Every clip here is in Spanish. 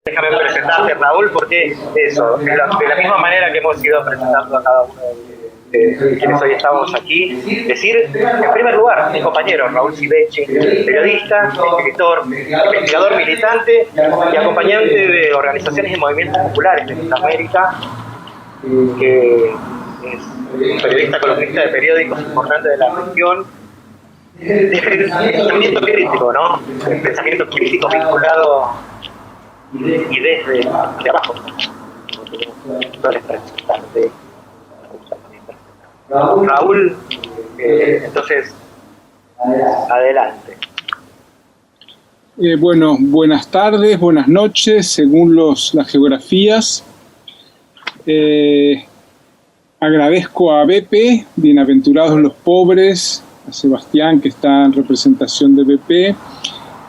Déjame presentarte, Raúl, porque eso, de la misma manera que hemos ido presentando a cada uno de quienes hoy estamos aquí, decir, en primer lugar, mi compañero Raúl Sivechi, periodista, escritor, investigador militante y acompañante de organizaciones y movimientos populares de Sudamérica, que es un periodista columnista de periódicos importantes de la región, de pensamiento crítico, ¿no? El pensamiento crítico vinculado y desde abajo. Raúl, entonces, adelante. Bueno, buenas tardes, buenas noches, según las geografías. Agradezco a BP, Bienaventurados los Pobres, a Sebastián, que está en representación de BP,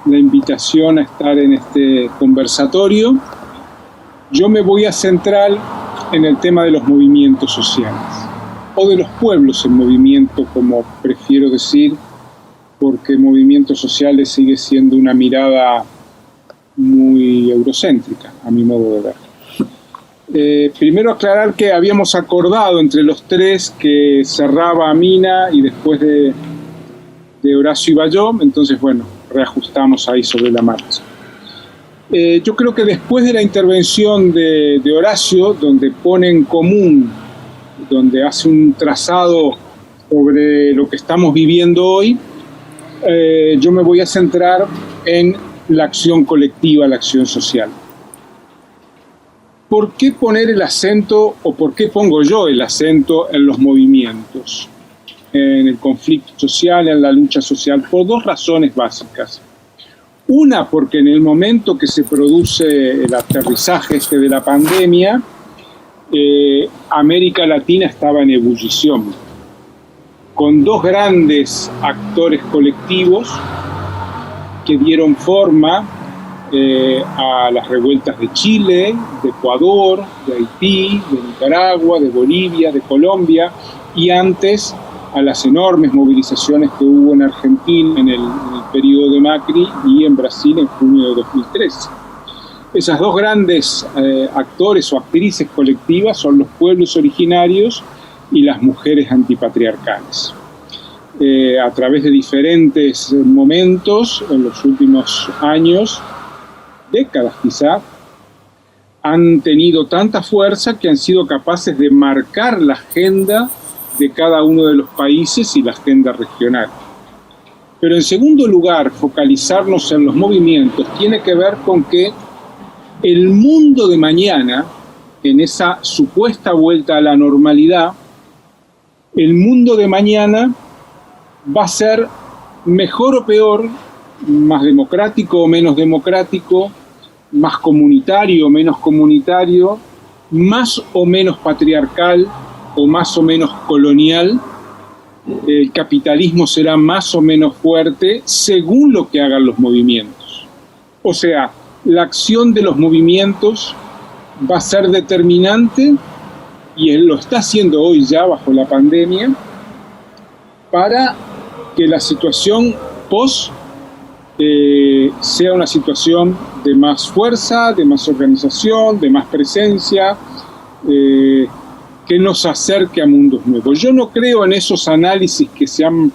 la invitación a estar en este conversatorio. Yo me voy a centrar en el tema de los movimientos sociales, o de los pueblos en movimiento, como prefiero decir, porque movimientos sociales sigue siendo una mirada muy eurocéntrica, a mi modo de ver. Primero aclarar que habíamos acordado entre los tres que cerraba Amina y después de Horacio iba yo, entonces bueno, reajustamos ahí sobre la marcha. Yo creo que después de la intervención de Horacio, donde pone en común, donde hace un trazado sobre lo que estamos viviendo hoy, yo me voy a centrar en la acción colectiva, la acción social. ¿Por qué poner el acento, o por qué pongo yo el acento en los movimientos, en el conflicto social, en la lucha social? Por dos razones básicas. Una, porque en el momento que se produce el aterrizaje de la pandemia, América Latina estaba en ebullición, con dos grandes actores colectivos que dieron forma a las revueltas de Chile, de Ecuador, de Haití, de Nicaragua, de Bolivia, de Colombia, y antes a las enormes movilizaciones que hubo en Argentina en el periodo de Macri y en Brasil en junio de 2013. Esas dos grandes actores o actrices colectivas son los pueblos originarios y las mujeres antipatriarcales. A través de diferentes momentos, en los últimos años, décadas quizá, han tenido tanta fuerza que han sido capaces de marcar la agenda de cada uno de los países y la agenda regional. Pero en segundo lugar, focalizarnos en los movimientos tiene que ver con que el mundo de mañana, en esa supuesta vuelta a la normalidad, el mundo de mañana va a ser mejor o peor, más democrático o menos democrático, más comunitario o menos comunitario, más o menos patriarcal o más o menos colonial. El capitalismo será más o menos fuerte según lo que hagan los movimientos. O sea, la acción de los movimientos va a ser determinante, y él lo está haciendo hoy ya bajo la pandemia, para que la situación post sea una situación de más fuerza, de más organización, de más presencia, que nos acerque a mundos nuevos. Yo no creo en esos análisis que se han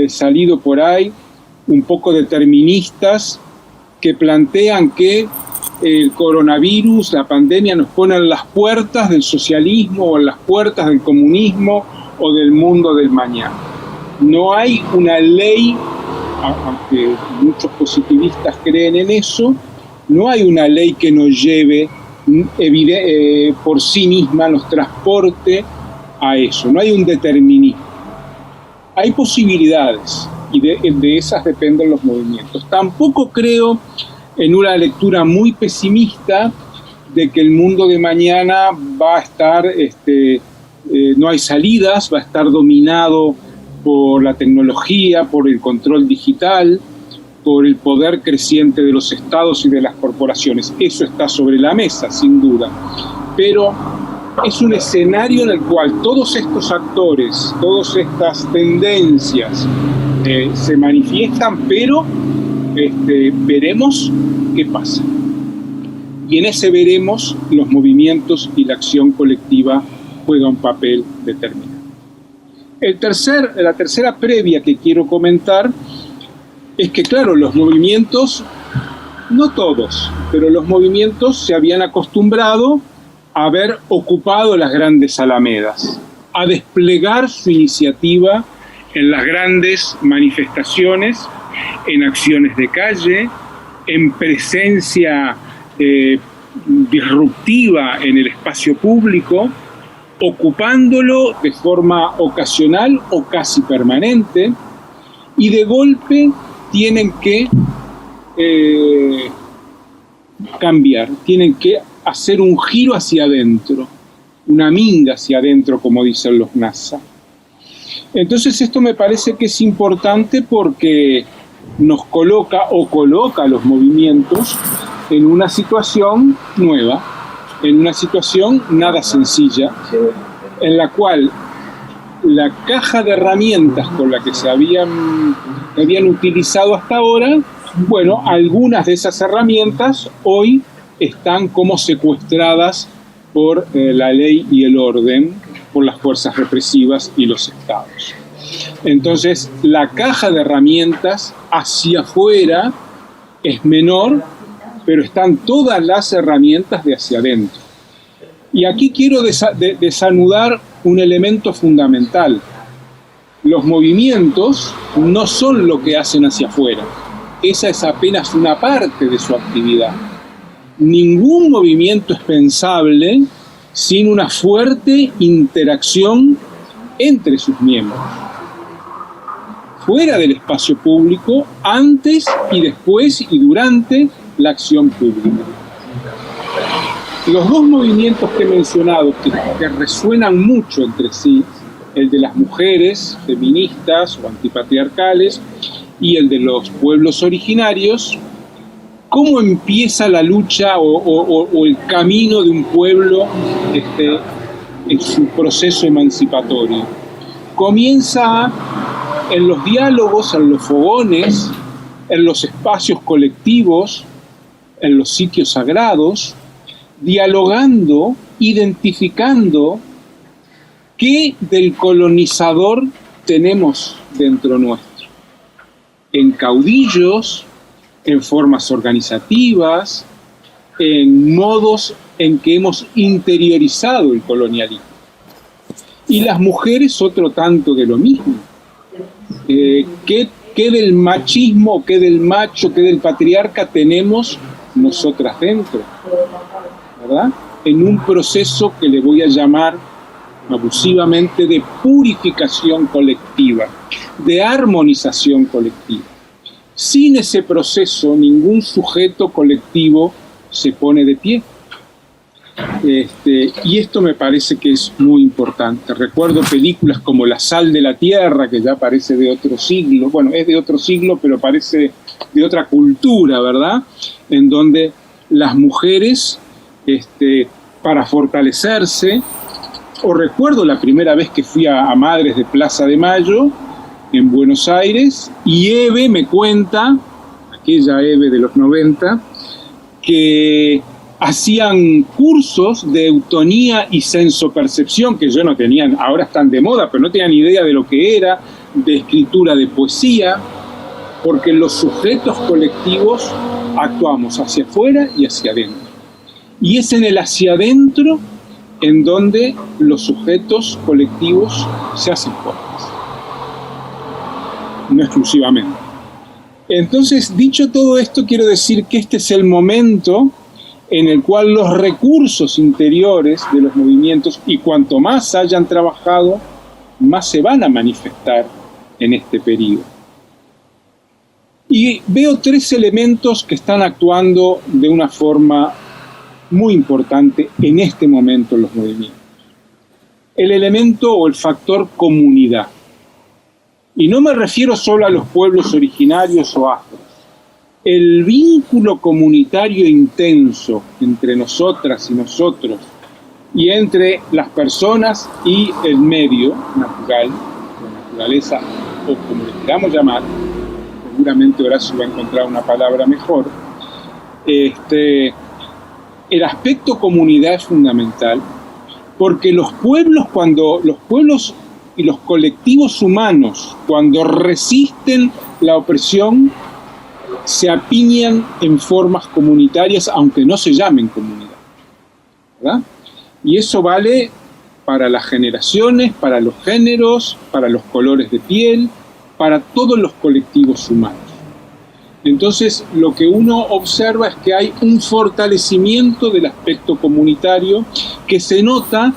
salido por ahí, un poco deterministas, que plantean que el coronavirus, la pandemia, nos pone en las puertas del socialismo o en las puertas del comunismo o del mundo del mañana. No hay una ley, aunque muchos positivistas creen en eso, no hay una ley que nos lleve por sí misma, nos transporte a eso. No hay un determinismo. Hay posibilidades, y de esas dependen los movimientos. Tampoco creo en una lectura muy pesimista de que el mundo de mañana va a estar, no hay salidas, va a estar dominado por la tecnología, por el control digital, por el poder creciente de los estados y de las corporaciones. Eso está sobre la mesa, sin duda. Pero es un escenario en el cual todos estos actores, todas estas tendencias se manifiestan, pero veremos qué pasa. y en ese veremos los movimientos y la acción colectiva juega un papel determinante. La tercera previa que quiero comentar es que, claro, los movimientos, no todos, pero los movimientos se habían acostumbrado a haber ocupado las grandes alamedas, a desplegar su iniciativa en las grandes manifestaciones, en acciones de calle, en presencia disruptiva en el espacio público, ocupándolo de forma ocasional o casi permanente, y de golpe tienen que cambiar, tienen que hacer un giro hacia adentro, una minga hacia adentro, como dicen los NASA. Entonces esto me parece que es importante porque nos coloca a los movimientos en una situación nueva, en una situación nada sencilla, en la cual la caja de herramientas con la que se habían utilizado hasta ahora, bueno, algunas de esas herramientas hoy están como secuestradas por la ley y el orden, por las fuerzas represivas y los estados. Entonces, la caja de herramientas hacia afuera es menor, pero están todas las herramientas de hacia adentro. Y aquí quiero desanudar un elemento fundamental. Los movimientos no son lo que hacen hacia afuera. Esa es apenas una parte de su actividad. Ningún movimiento es pensable sin una fuerte interacción entre sus miembros. Fuera del espacio público, antes y después y durante la acción pública. Los dos movimientos que he mencionado, que resuenan mucho entre sí, el de las mujeres feministas o antipatriarcales y el de los pueblos originarios, ¿cómo empieza la lucha o el camino de un pueblo en su proceso emancipatorio? Comienza en los diálogos, en los fogones, en los espacios colectivos, en los sitios sagrados, dialogando, identificando qué del colonizador tenemos dentro nuestro. En caudillos, en formas organizativas, en modos en que hemos interiorizado el colonialismo. Y las mujeres otro tanto de lo mismo. ¿Qué del machismo, qué del macho, qué del patriarca tenemos nosotras dentro? ¿Verdad? En un proceso que le voy a llamar abusivamente de purificación colectiva, de armonización colectiva. Sin ese proceso, ningún sujeto colectivo se pone de pie. Y esto me parece que es muy importante. Recuerdo películas como La sal de la tierra, que ya parece de otro siglo, bueno, es de otro siglo, pero parece de otra cultura, ¿verdad? En donde las mujeres, para fortalecerse, o recuerdo la primera vez que fui a Madres de Plaza de Mayo, en Buenos Aires, y Eve me cuenta, aquella Eve de los 90, que hacían cursos de eutonía y sensopercepción, que yo no tenía, ahora están de moda, pero no tenía ni idea de lo que era, de escritura de poesía, porque los sujetos colectivos actuamos hacia afuera y hacia adentro. Y es en el hacia adentro en donde los sujetos colectivos se hacen fuertes. No exclusivamente. Entonces, dicho todo esto, quiero decir que este es el momento en el cual los recursos interiores de los movimientos, y cuanto más hayan trabajado, más se van a manifestar en este periodo. Y veo tres elementos que están actuando de una forma muy importante en este momento en los movimientos. El elemento o el factor comunidad. Y no me refiero solo a los pueblos originarios o afros. El vínculo comunitario intenso entre nosotras y nosotros, y entre las personas y el medio natural, la naturaleza, o como le queramos llamar, seguramente Horacio va a encontrar una palabra mejor, el aspecto comunidad es fundamental, porque los pueblos y los colectivos humanos, cuando resisten la opresión, se apiñan en formas comunitarias, aunque no se llamen comunidad, ¿verdad? Y eso vale para las generaciones, para los géneros, para los colores de piel, para todos los colectivos humanos. Entonces, lo que uno observa es que hay un fortalecimiento del aspecto comunitario que se nota,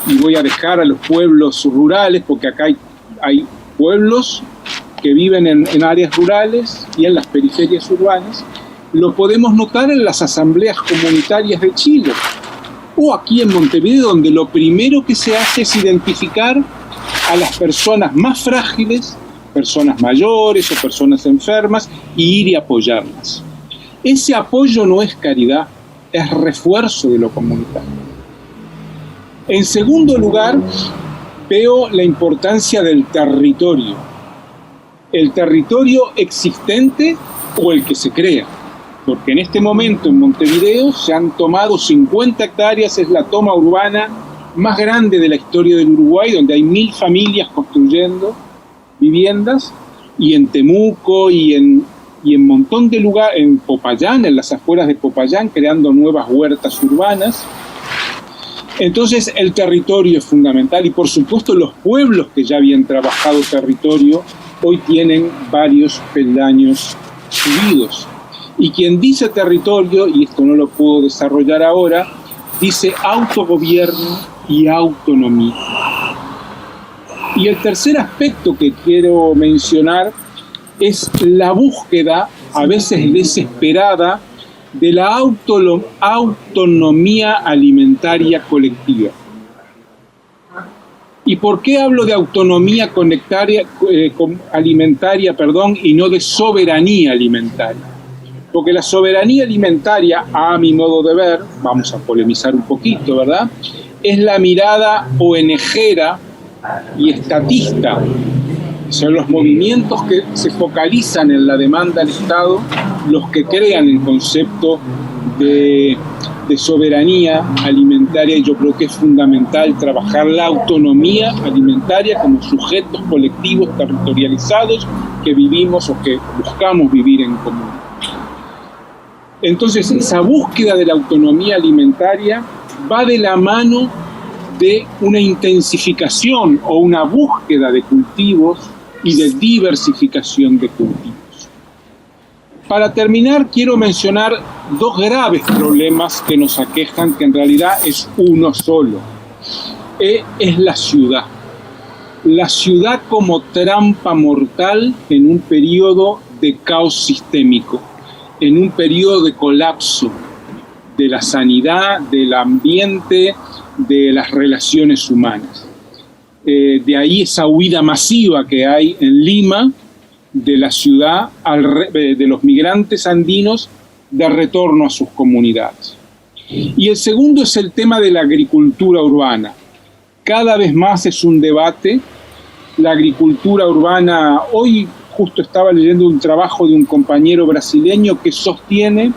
y voy a dejar a los pueblos rurales, porque acá hay pueblos que viven en áreas rurales y en las periferias urbanas, lo podemos notar en las asambleas comunitarias de Chile, o aquí en Montevideo, donde lo primero que se hace es identificar a las personas más frágiles, personas mayores o personas enfermas, y ir y apoyarlas. Ese apoyo no es caridad, es refuerzo de lo comunitario. En segundo lugar, veo la importancia del territorio. El territorio existente o el que se crea. Porque en este momento en Montevideo se han tomado 50 hectáreas, es la toma urbana más grande de la historia del Uruguay, donde hay 1000 familias construyendo viviendas, y en Temuco y en montón de lugares, en Popayán, en las afueras de Popayán, creando nuevas huertas urbanas. Entonces el territorio es fundamental, y por supuesto los pueblos que ya habían trabajado territorio hoy tienen varios peldaños subidos. Y quien dice territorio, y esto no lo puedo desarrollar ahora, dice autogobierno y autonomía. Y el tercer aspecto que quiero mencionar es la búsqueda, a veces desesperada, de la autonomía alimentaria colectiva. ¿Y por qué hablo de autonomía alimentaria, y no de soberanía alimentaria? Porque la soberanía alimentaria, a mi modo de ver, vamos a polemizar un poquito, ¿verdad?, es la mirada ONGera y estatista. Son los movimientos que se focalizan en la demanda del Estado los que crean el concepto de soberanía alimentaria, y yo creo que es fundamental trabajar la autonomía alimentaria como sujetos colectivos territorializados que vivimos o que buscamos vivir en común. Entonces, esa búsqueda de la autonomía alimentaria va de la mano de una intensificación o una búsqueda de cultivos y de diversificación de cultivos. Para terminar, quiero mencionar dos graves problemas que nos aquejan, que en realidad es uno solo. Es la ciudad. La ciudad como trampa mortal en un periodo de caos sistémico, en un periodo de colapso de la sanidad, del ambiente, de las relaciones humanas. De ahí esa huida masiva que hay en Lima de la ciudad, de los migrantes andinos, de retorno a sus comunidades. Y el segundo es el tema de la agricultura urbana. Cada vez más es un debate. La agricultura urbana, hoy justo estaba leyendo un trabajo de un compañero brasileño que sostiene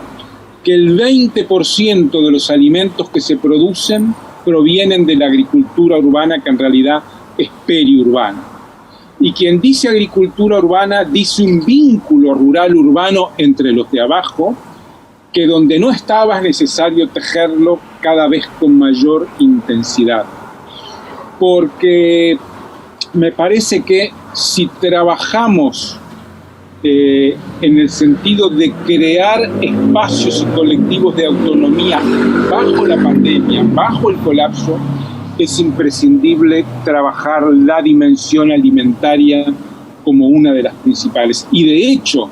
que el 20% de los alimentos que se producen provienen de la agricultura urbana, que en realidad es periurbana. Y quien dice agricultura urbana dice un vínculo rural-urbano entre los de abajo, que donde no estaba es necesario tejerlo cada vez con mayor intensidad. Porque me parece que si trabajamos en el sentido de crear espacios y colectivos de autonomía bajo la pandemia, bajo el colapso, es imprescindible trabajar la dimensión alimentaria como una de las principales. Y de hecho,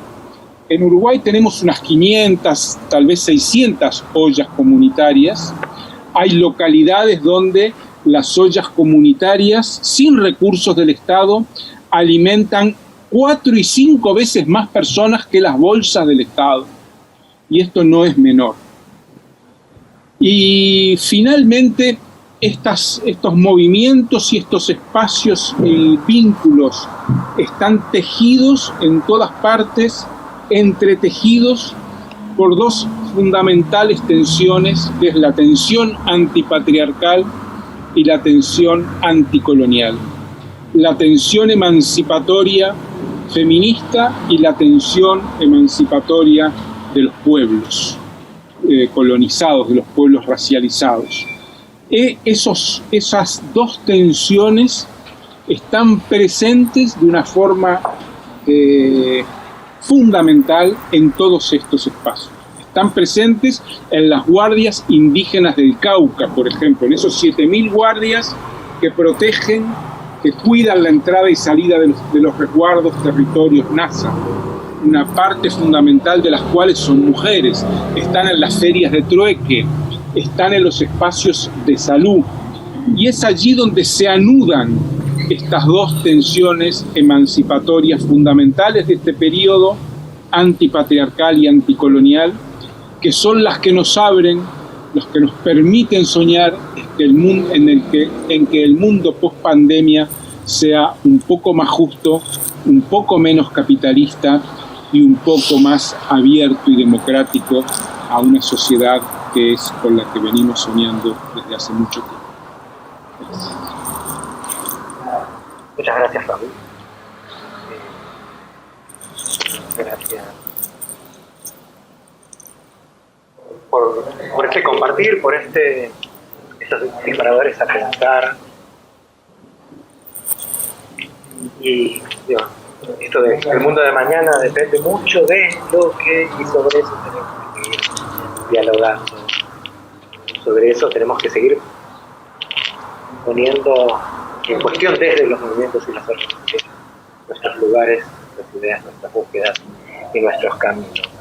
en Uruguay tenemos unas 500, tal vez 600 ollas comunitarias. Hay localidades donde las ollas comunitarias, sin recursos del Estado, alimentan 4 y 5 veces más personas que las bolsas del Estado. Y esto no es menor. Y finalmente, estos movimientos y estos espacios y vínculos están tejidos en todas partes, entretejidos por dos fundamentales tensiones, que es la tensión antipatriarcal y la tensión anticolonial. La tensión emancipatoria feminista y la tensión emancipatoria de los pueblos colonizados, de los pueblos racializados. Esas dos tensiones están presentes de una forma fundamental en todos estos espacios. Están presentes en las guardias indígenas del Cauca, por ejemplo, en esos 7.000 guardias que protegen, que cuidan la entrada y salida de los resguardos territorios NASA, una parte fundamental de las cuales son mujeres. Están en las ferias de trueque, están en los espacios de salud, y es allí donde se anudan estas dos tensiones emancipatorias fundamentales de este periodo antipatriarcal y anticolonial, que son las que nos abren, los que nos permiten soñar en que el mundo post pandemia sea un poco más justo, un poco menos capitalista y un poco más abierto y democrático a una sociedad que es con la que venimos soñando desde hace mucho tiempo. Gracias. Muchas gracias, Raúl. Gracias por este compartir, por estos disparadores a pensar. Y digo, esto de el mundo de mañana depende mucho de lo que, y sobre eso tenemos que seguir dialogando. Sobre eso tenemos que seguir poniendo en cuestión desde los movimientos y las organizaciones nuestros lugares, nuestras ideas, nuestras búsquedas y nuestros caminos.